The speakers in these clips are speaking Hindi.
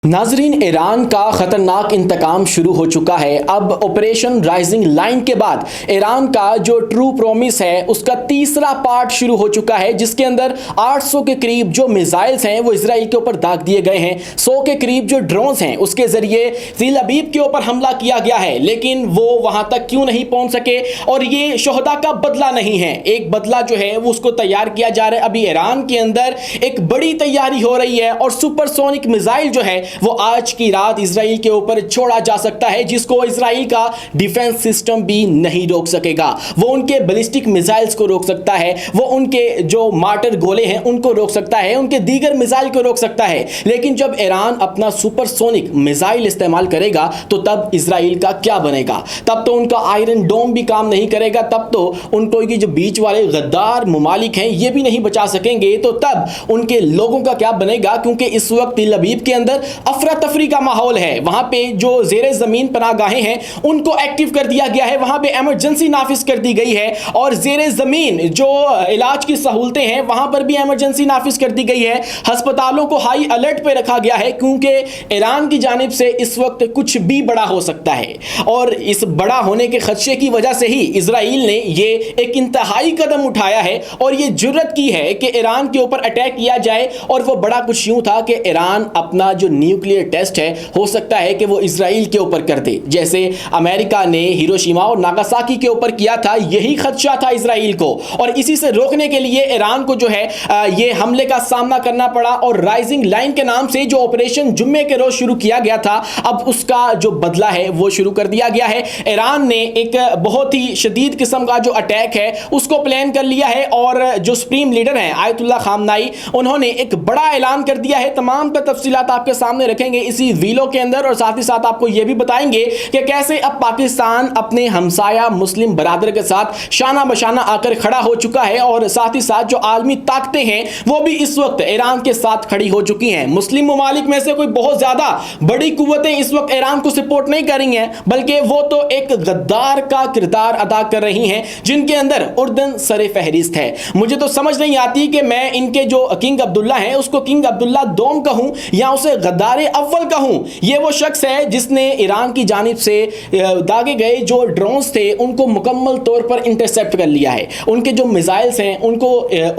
नाजरीन, ईरान का खतरनाक इंतकाम शुरू हो चुका है। अब ऑपरेशन राइजिंग लाइन के बाद ईरान का जो ट्रू प्रॉमिस है उसका तीसरा पार्ट शुरू हो चुका है, जिसके अंदर 800 के करीब जो मिसाइल्स हैं वो इजराइल के ऊपर दाग दिए गए हैं। 100 के करीब जो ड्रोन्स हैं उसके जरिए तिल अबीब के ऊपर हमला किया गया है, लेकिन वो वहां तक क्यों नहीं पहुंच सके। और ये शोहदा का बदला नहीं है, एक बदला जो है वो उसको तैयार किया जा रहा है। अभी ईरान के अंदर एक बड़ी तैयारी हो रही है और सुपरसोनिक मिसाइल जो है वो आज की रात इजराइल के ऊपर छोड़ा जा सकता है, जिसको इजराइल का डिफेंस सिस्टम भी नहीं रोक सकेगा। वो उनके बैलिस्टिक मिसाइल्स को रोक सकता है, वो उनके जो मार्टर गोले हैं उनको रोक सकता है, उनके दीगर मिसाइल को रोक सकता है। लेकिन जब ईरान अपना सुपरसोनिक मिसाइल इस्तेमाल करेगा तो तब इजराइल का क्या बनेगा? तब तो उनका आयरन डोम भी काम नहीं करेगा, तब तो उनको ये जो बीच वाले गद्दार ममालिक हैं ये भी नहीं बचा सकेंगे। तो तब उनके लोगों का क्या बनेगा? क्योंकि इस वक्त तिल अबीब के अंदर अफरा तफरी का माहौल है। वहां पे जो ज़ेरे ज़मीन पनाहगाहें हैं उनको एक्टिव कर दिया गया है, वहां पे इमरजेंसी नाफिज कर दी गई है, और ज़ेरे ज़मीन जो इलाज की सहूलतें हैं वहां पर भी इमरजेंसी नाफिज कर दी गई है। अस्पतालों को हाई अलर्ट पे रखा गया है, क्योंकि ईरान की जानिब से इस वक्त कुछ भी बड़ा हो सकता है। और इस बड़ा होने के खदशे की वजह से ही इजराइल ने ये एक इंतहाई कदम उठाया है और ये जुर्रत की है कि ईरान के ऊपर अटैक किया जाए। और वो बड़ा कुछ यूं था कि ईरान अपना जो न्यूक्लियर टेस्ट है हो सकता है कि वो इजराइल के ऊपर कर दे, जैसे अमेरिका ने हिरोशिमा और नागासाकी के ऊपर किया था। यही खदशा था इजराइल को, और इसी से रोकने के लिए ईरान को जो है ये हमले का सामना करना पड़ा। और राइजिंग लाइन के नाम से जो ऑपरेशन जुम्मे के रोज शुरू किया गया था, अब उसका जो बदला है वो शुरू कर दिया गया है। ईरान ने एक बहुत ही शदीद किस्म का जो अटैक है उसको प्लान कर लिया है, और जो सुप्रीम लीडर हैं आयतुल्लाह खामनाई, उन्होंने एक बड़ा ऐलान कर दिया है। तमाम तफसीलात आपके सामने रखेंगे इसी वीडियो के अंदर, और साथ ही साथ आपको यह भी बताएंगे कि कैसे अब पाकिस्तान अपने हमसाया मुस्लिम बरादर के साथ शाना बशाना आकर खड़ा हो चुका है, और साथ ही साथ जो आलमी ताकतें हैं वो भी इस वक्त ईरान के साथ खड़ी हो चुकी हैं। मुस्लिम ममालिक में से कोई बहुत ज्यादा बड़ी कुव्वतें इस वक्त ईरान को सपोर्ट नहीं कर रही हैं, बल्कि वो तो एक गद्दार का किरदार अदा कर रही हैं, जिनके अंदर उर्दन सरे फहरिस्त है। मुझे तो समझ नहीं आती कि मैं इनके जो किंग अब्दुल्ला हैं उसको किंग अब्दुल्ला दोम कहूं या उसे गद्दार अव्वल कहूं। ये वो शख्स है जिसने ईरान की जानिब से दागे गए जो ड्रोन्स थे उनको मुकम्मल तौर पर इंटरसेप्ट कर लिया है। उनके जो मिसाइल्स हैं उनको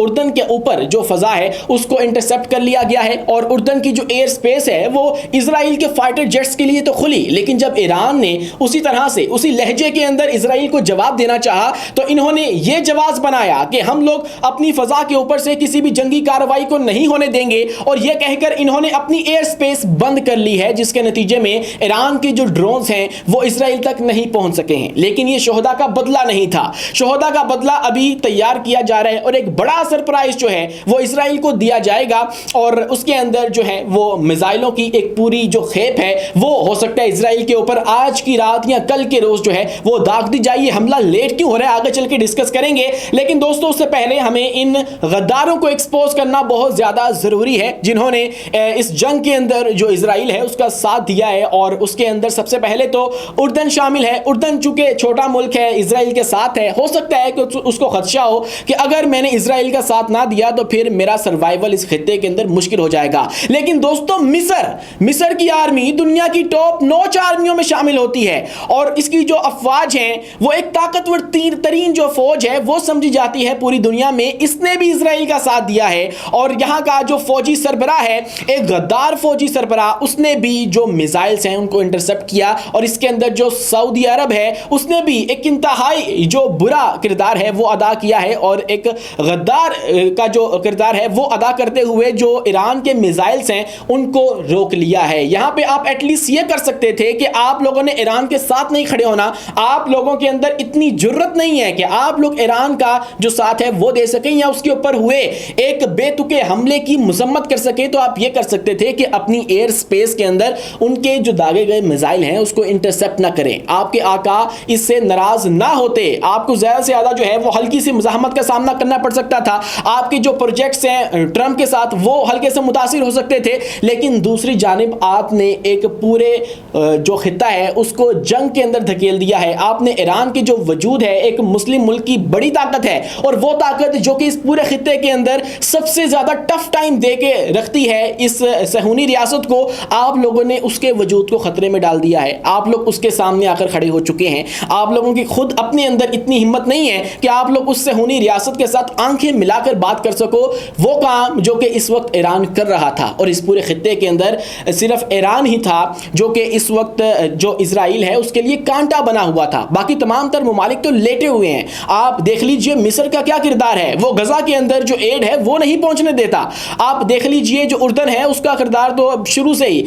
उर्दन के ऊपर जो फजा है उसको इंटरसेप्ट कर लिया गया है, और उर्दन की जो एयर स्पेस है वो इजराइल के फाइटर जेट्स के लिए तो खुली, लेकिन जब ईरान ने उसी तरह से उसी लहजे के अंदर इजराइल को जवाब देना चाहा तो इन्होंने ये जवाब बनाया कि हम लोग अपनी फजा के ऊपर से किसी भी जंगी कार्रवाई को नहीं होने देंगे, और यह कहकर इन्होंने अपनी एयर स्पेस बंद कर ली है, जिसके नतीजे में ईरान के जो ड्रोन्स हैं वो इजराइल तक नहीं पहुंच सके हैं। लेकिन ये शोहदा का बदला नहीं था, शोहदा का बदला अभी तैयार किया जा रहा है, और एक बड़ा सरप्राइज जो है वो इजराइल को दिया जाएगा, और उसके अंदर जो है वो मिसाइलों की एक पूरी जो खेप है वो हो सकता है इजराइल के ऊपर आज की रात या कल के रोज जो है वो दाग दी जाए। ये हमला लेट क्यों हो रहा है आगे चल के डिस्कस करेंगे, लेकिन दोस्तों उससे पहले हमें इन गद्दारों को एक्सपोज करना बहुत ज्यादा जरूरी है, जिन्होंने इस जंग के अंदर जो इजराइल है उसका साथ दिया है। और उसके अंदर सबसे पहले तो उर्दन शामिल है। उर्दन चूंकि छोटा मुल्क है, इजराइल के साथ है, हो सकता है कि उसको खदशा हो कि अगर मैंने इजराइल का साथ ना दिया तो फिर मेरा सर्वाइवल इस खित्ते के अंदर मुश्किल हो जाएगा। लेकिन दोस्तों मिस्र की आर्मी दुनिया की टॉप नॉच आर्मियों में शामिल होती है, और इसकी जो अफवाज है वो एक ताकतवर तरीन जो फौज है वो समझी जाती है पूरी दुनिया में। इसने भी इजराइल का साथ दिया है, और यहां का जो फौजी सरबराह है, एक गद्दार फौजी सरबराह, उसने भी जो मिसाइल्स हैं उनको इंटरसेप्ट किया। और इसके अंदर जो सऊदी अरब है उसने भी एक इंतहाई जो बुरा किरदार है वो अदा किया है, और एक गद्दार का जो किरदार है वो अदा करते हुए जो ईरान के मिसाइल्स हैं उनको रोक लिया है। यहां पे आप एटलीस्ट ये कर सकते थे कि आप लोगों ने ईरान के साथ नहीं खड़े होना, आप लोगों के अंदर इतनी जुर्रत नहीं है कि आप लोग ईरान का जो साथ है वो दे सकें या उसके ऊपर हुए एक बेतुके हमले की मजम्मत कर सके। तो आप ये कर सकते थे कि अपनी एयर स्पेस के अंदर उनके जो दागे गए मिसाइल हैं उसको इंटरसेप्ट ना करें। आपके आका इससे नाराज ना होते, आपको ज्यादा से ज्यादा जो है वो हल्की सी मुजाहमत का सामना करना पड़ सकता था, आपके जो प्रोजेक्ट्स हैं ट्रंप के साथ वो हल्के से मुतासिर हो सकते थे। लेकिन दूसरी जानिब आपने एक पूरे जो खित्ता है उसको जंग के अंदर धकेल दिया है। आपने ईरान के जो वजूद है, एक मुस्लिम मुल्क की बड़ी ताकत है, और वो ताकत जो कि इस पूरे खित्ते के अंदर सबसे ज्यादा टफ टाइम दे के रखती है इस सहूनी रियासत रियासत को आप लोगों ने उसके वजूद को खतरे में डाल दिया है। आप लोग उसके सामने आकर खड़े हो चुके हैं। आप लोगों की खुद अपने अंदर इतनी हिम्मत नहीं है कि आप लोग उससे हुनी रियासत के साथ आंखें मिलाकर बात कर सको। वो काम जो कि इस वक्त ईरान कर रहा था, और इस पूरे खित्ते के अंदर सिर्फ ईरान ही था जो कि इस वक्त जो इजराइल है उसके लिए कांटा बना हुआ था। बाकी तमाम तर ममालिक तो लेटे हुए हैं। आप देख लीजिए मिस्र का क्या किरदार है, वो गजा के अंदर जो एड है वो नहीं पहुंचने देता। आप देख लीजिए जो उर्दन है उसका किरदार तो शुरू से ही,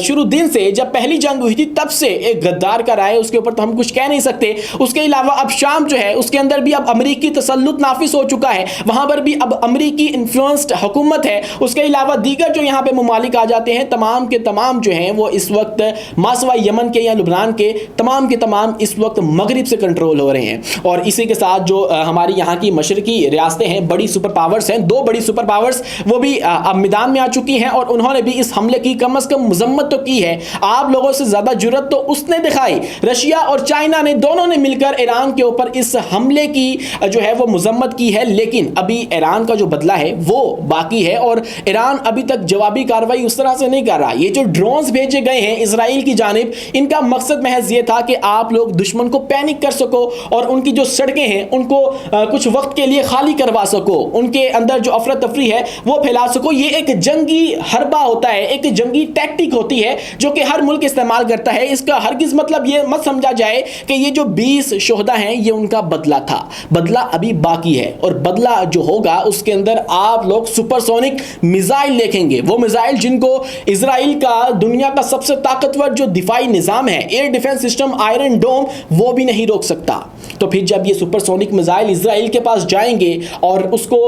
शुरू दिन से जब पहली जंग हुई थी तब से एक गद्दार का राय, उसके ऊपर तो हम कुछ कह नहीं सकते। उसके अलावा अब शाम जो है उसके अंदर भी अब अमेरिकी तसल्लुत नाफिज हो चुका है, वहां पर भी अब अमेरिकी इन्फ्लुएंस्ड हुकूमत है। उसके अलावा दीगर जो यहाँ पे ममालिक आ जाते हैं तमाम के तमाम जो हैं वो इस वक्त मासवा यमन के या लुबनान के तमाम इस वक्त मगरिब से कंट्रोल हो रहे हैं। और इसी के साथ जो हमारी यहाँ की मशरकी रियासतें हैं, बड़ी सुपर पावर्स हैं, दो बड़ी सुपर पावर्स वो भी अब मैदान में आ चुकी हैं और उन्होंने भी इस हमले की कम से कम मजम्मत तो की है। आप लोगों से ज्यादा जुर्रत तो उसने दिखाई, रशिया और चाइना ने दोनों ने मिलकर ईरान के ऊपर इस हमले की जो है वो मजम्मत की है। लेकिन अभी ईरान का जो बदला है वो बाकी है और ईरान अभी तक जवाबी कार्रवाई उस तरह से नहीं कर रहा। ये जो ड्रोन्स भेजे गए हैं इजराइल की जानिब, इनका मकसद महज ये था कि आप लोग दुश्मन को पैनिक कर सको और उनकी जो सड़कें हैं उनको कुछ वक्त के लिए खाली करवा सको, उनके अंदर जो अफरा तफरी है वो फैला सको। ये एक जंगी हरबा होता है, एक जंगी टैक्टिक होती है जो कि हर मुल्क इस्तेमाल करता है। इसका हरगिज मतलब ये मत समझा जाए कि ये जो 20 शोहदा हैं ये उनका बदला था। बदला अभी बाकी है और बदला जो होगा उसके अंदर आप लोग सुपरसोनिक मिसाइल देखेंगे, वो मिसाइल जिनको इजराइल का दुनिया का सबसे ताकतवर जो दिफाई निजाम है, एयर डिफेंस सिस्टम आयरन डोम, वो भी नहीं रोक सकता। तो फिर जब ये सुपरसोनिक मिसाइल इजराइल के पास जाएंगे और उसको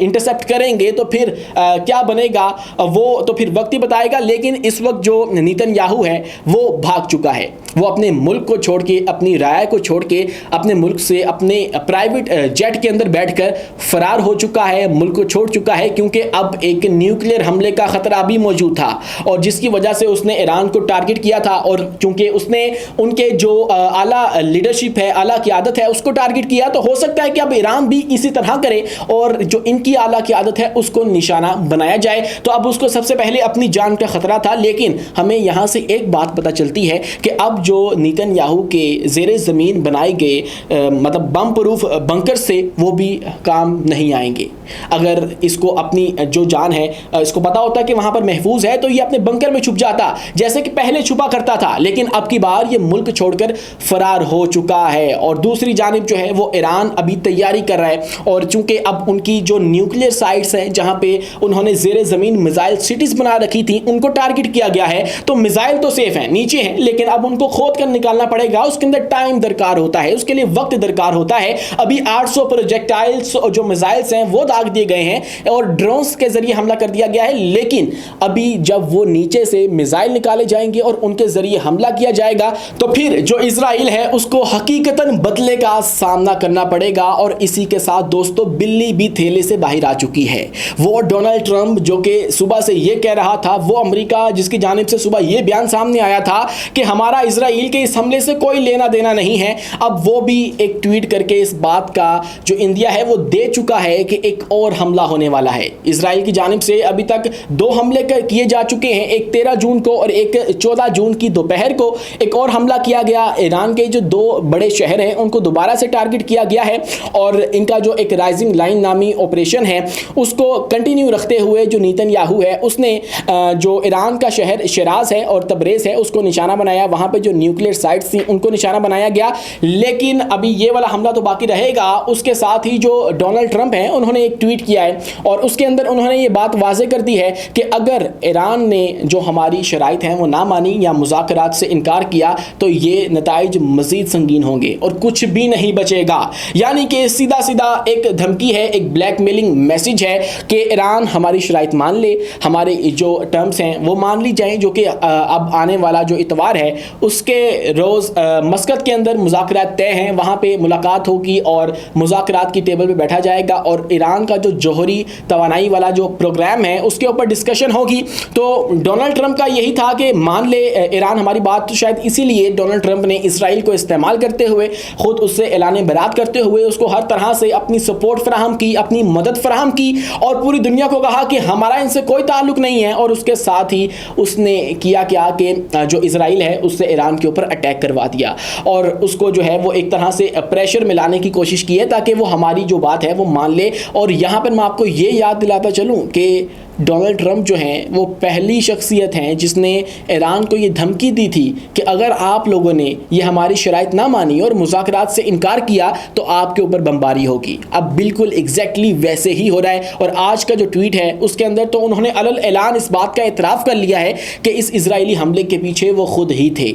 इंटरसेप्ट करेंगे तो फिर क्या बनेगा वो तो फिर वक्त ही बताएगा। लेकिन इस वक्त जो नेतन्याहू है वो भाग चुका है, वो अपने मुल्क को छोड़ के, अपनी राय को छोड़ के, अपने मुल्क से अपने प्राइवेट जेट के अंदर बैठकर फरार हो चुका है, मुल्क को छोड़ चुका है, क्योंकि अब एक न्यूक्लियर हमले का खतरा भी मौजूद था और जिसकी वजह से उसने ईरान को टारगेट किया था। और चूंकि उसने उनके जो आला लीडरशिप है, आला क़यादत है, उसको टारगेट किया, तो हो सकता है कि अब ईरान भी इसी तरह करे और जो इनकी आला क़यादत है उसको निशाना बनाया जाए। तो अब उसको सबसे पहले अपनी जान का खतरा था। लेकिन हमें यहां से एक बात पता चलती है कि अब जो नेतन्याहू के ज़ेरे ज़मीन बनाए गए मतलब बम प्रूफ बंकर से वो भी काम नहीं आएंगे। अगर इसको अपनी जो जान है इसको पता होता कि वहां पर महफूज है तो ये अपने बंकर में छुप जाता, जैसे कि पहले छुपा करता था। लेकिन अब की बार ये मुल्क छोड़कर फरार हो चुका है। और दूसरी जानिब जो है वो ईरान अभी तैयारी कर रहा है और चूंकि अब उनकी जो न्यूक्लियर साइट्स हैं जहां पे उन्होंने ज़ेरे ज़मीन मिसाइल सिटीज़ बना रखी थी उनको टारगेट किया गया है। तो मिसाइल तो सेफ हैं, नीचे हैं, लेकिन अब उनको खोद कर निकालना पड़ेगा। उसके अंदर टाइम दरकार होता है, उसके लिए वक्त दरकार होता है। अभी 800 प्रोजेक्टाइल्स जो मिसाइल्स हैं वो दाग दिए गए हैं और ड्रोन्स के जरिए हमला कर दिया गया है। लेकिन अभी जब वो नीचे से मिसाइल निकाले जाएंगे और उनके जरिए हमला किया जाएगा तो फिर जो इजराइल है उसको हकीकतन बदले का सामना करना पड़ेगा। और इसी के साथ दोस्तों बिल्ली भी थैले से बाहर आ चुकी है। वो डोनाल्ड ट्रंप जो कि सुबह से ये कह रहा था, वो अमेरिका जिसकी जानिब से सुबह ये बयान सामने आया था कि हमारा इजराइल के इस हमले से कोई लेना देना नहीं है, अब वो भी एक ट्वीट करके इस बात का जो इंदिया है वो दे चुका है कि एक और हमला होने वाला है। इजराइल की जानिब से अभी तक 2 हमले किए जा चुके हैं, एक 13 जून को और एक 14 जून की दोपहर को एक और हमला किया गया। ईरान के जो 2 बड़े शहर हैं उनको दोबारा से टारगेट किया गया है और इनका जो एक राइजिंग लाइन नामी ऑपरेशन है उसको कंटिन्यू रखते हुए जो नेतन्याहू है उसने जो ईरान का शहर शिराज है और तबरेज़ है उसको निशाना बनाया, वहां पे जो न्यूक्लियर साइट्स थी उनको निशाना बनाया गया। लेकिन अभी ये वाला हमला तो बाकी रहेगा। उसके साथ ही जो डोनाल्ड ट्रंप हैं उन्होंने एक ट्वीट किया है और उसके अंदर उन्होंने ये बात वाज़ेह कर दी है कि अगर ईरान ने जो हमारी शराइत हैं वो ना मानी या मुज़ाकरात से इनकार किया तो ये नताइज मज़ीद संगीन होंगे और कुछ भी नहीं बचेगा। यानी कि सीधा सीधा एक धमकी है, एक ब्लैकमेलिंग मैसेज है कि ईरान हमारी शराइत मान ले, हमारे जो टर्म्स हैं वो मान ली जाएं, जो कि अब आने वाला जो इतवार है उसके रोज़ मस्कत के अंदर मुज़ाकरात तय हैं, वहाँ पे मुलाकात होगी और मुज़ाकरात की टेबल पे बैठा जाएगा और ईरान का जो जौहरी तवानाई वाला जो प्रोग्राम है उसके ऊपर डिस्कशन होगी। तो डोनाल्ड ट्रंप का यही था कि मान ले ईरान हमारी बात, तो शायद इसीलिए डोनाल्ड ट्रंप ने इसराइल को इस्तेमाल करते हुए खुद उससे ऐलान बरात करते हुए उसको हर तरह से अपनी सपोर्ट फराहम की, अपनी मदद फराहम की और पूरी दुनिया को कहा कि हमारा इनसे कोई ताल्लुक नहीं है और उसके उसके साथ ही उसने किया क्या कि जो इजराइल है उससे ईरान के ऊपर अटैक करवा दिया और उसको जो है वो एक तरह से प्रेशर में लाने की कोशिश की है ताकि वो हमारी जो बात है वो मान ले। और यहाँ पर मैं आपको ये याद दिलाता चलूँ कि डोनाल्ड ट्रंप जो हैं वो पहली शख्सियत हैं जिसने ईरान को ये धमकी दी थी कि अगर आप लोगों ने ये हमारी शराइत ना मानी और मुज़ाकरात से इनकार किया तो आपके ऊपर बमबारी होगी। अब बिल्कुल एग्जैक्टली वैसे ही हो रहा है और आज का जो ट्वीट है उसके अंदर तो उन्होंने अलल ऐलान इस बात का इतराफ़ कर लिया है कि इस इजरायली हमले के पीछे वो खुद ही थे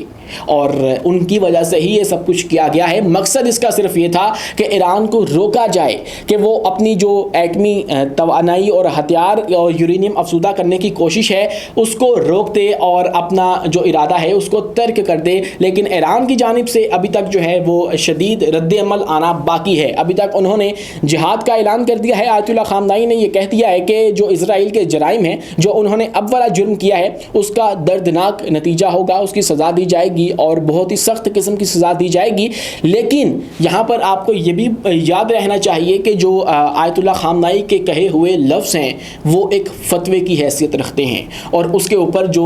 और उनकी वजह से ही ये सब कुछ किया गया है। मकसद इसका सिर्फ ये था कि ईरान को रोका जाए कि वो अपनी जो एटमी तवानाई और हथियार और यूरेनियम अफसूदा करने की कोशिश है उसको रोक दे और अपना जो इरादा है उसको तर्क कर दे। लेकिन ईरान की जानिब से अभी तक जो है वो शदीद रद्द-ए-अमल आना बाकी है। अभी तक उन्होंने जिहाद का ऐलान कर दिया है। आयतुल्लाह ख़ामनेई ने यह कह दिया है कि जो इजराइल के जराइम हैं, जो उन्होंने अब वाला जुर्म किया है उसका दर्दनाक नतीजा होगा, उसकी सज़ा दी जाएगी और बहुत ही सख्त किस्म की सज़ा दी जाएगी। लेकिन यहाँ पर आपको ये भी याद रहना चाहिए कि जो आयतुल्लाह ख़ामनेई के कहे हुए लफ्ज़ हैं वो एक फतवे की हैसियत रखते हैं और उसके ऊपर जो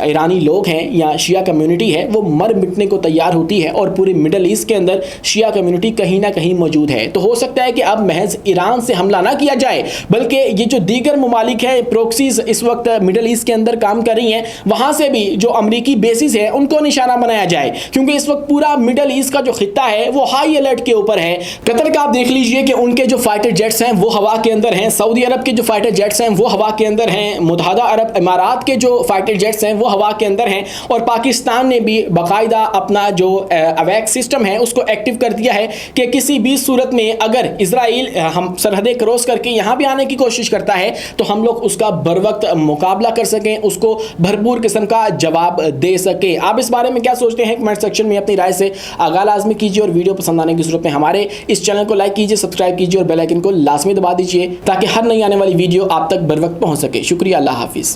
ईरानी लोग हैं या शिया कम्युनिटी है वो मर मिटने को तैयार होती है और पूरे मिडल ईस्ट के अंदर शिया कम्युनिटी कहीं ना कहीं मौजूद है। तो हो सकता है कि अब महज ईरान से हमला ना किया जाए बल्कि ये जो दीगर ममालिक हैं, प्रोक्सीज इस वक्त मिडल ईस्ट के अंदर काम कर रही हैं, वहाँ से भी जो अमरीकी बेसिस है उनको निशाना बनाया जाए क्योंकि इस वक्त पूरा मिडल ईस्ट का जो खित्ता है वो हाई अलर्ट के ऊपर है। कतर का आप देख लीजिए कि उनके जो फाइटर जेट्स हैं वो हवा के अंदर हैं, सऊदी अरब के जो फाइटर जेट्स हैं वो हवा के अंदर हैं, मुत्तहदा अरब इमारात के जो फाइटर जेट्स हैं वो हवा के अंदर हैं और पाकिस्तान ने भी बाकायदा अपना जो अवैक सिस्टम है उसको एक्टिव कर दिया है कि किसी भी सूरत में अगर इजराइल हम सरहदें क्रॉस करके यहाँ भी आने की कोशिश करता है तो हम लोग उसका बर वक्त मुकाबला कर सकें, उसको भरपूर किस्म का जवाब दे सकें। आप इस बारे में क्या सोचते हैं कमेंट सेक्शन में अपनी राय से आगाह लाजमी कीजिए और वीडियो पसंद आने की सूरत में हमारे इस चैनल को लाइक कीजिए, सब्सक्राइब कीजिए और बेल आइकन को लाजमी दबा दीजिए ताकि हर नई आने वाली वीडियो आप तक बर वक्त पहुंच सके। शुक्रिया, अल्लाह हाफिज़।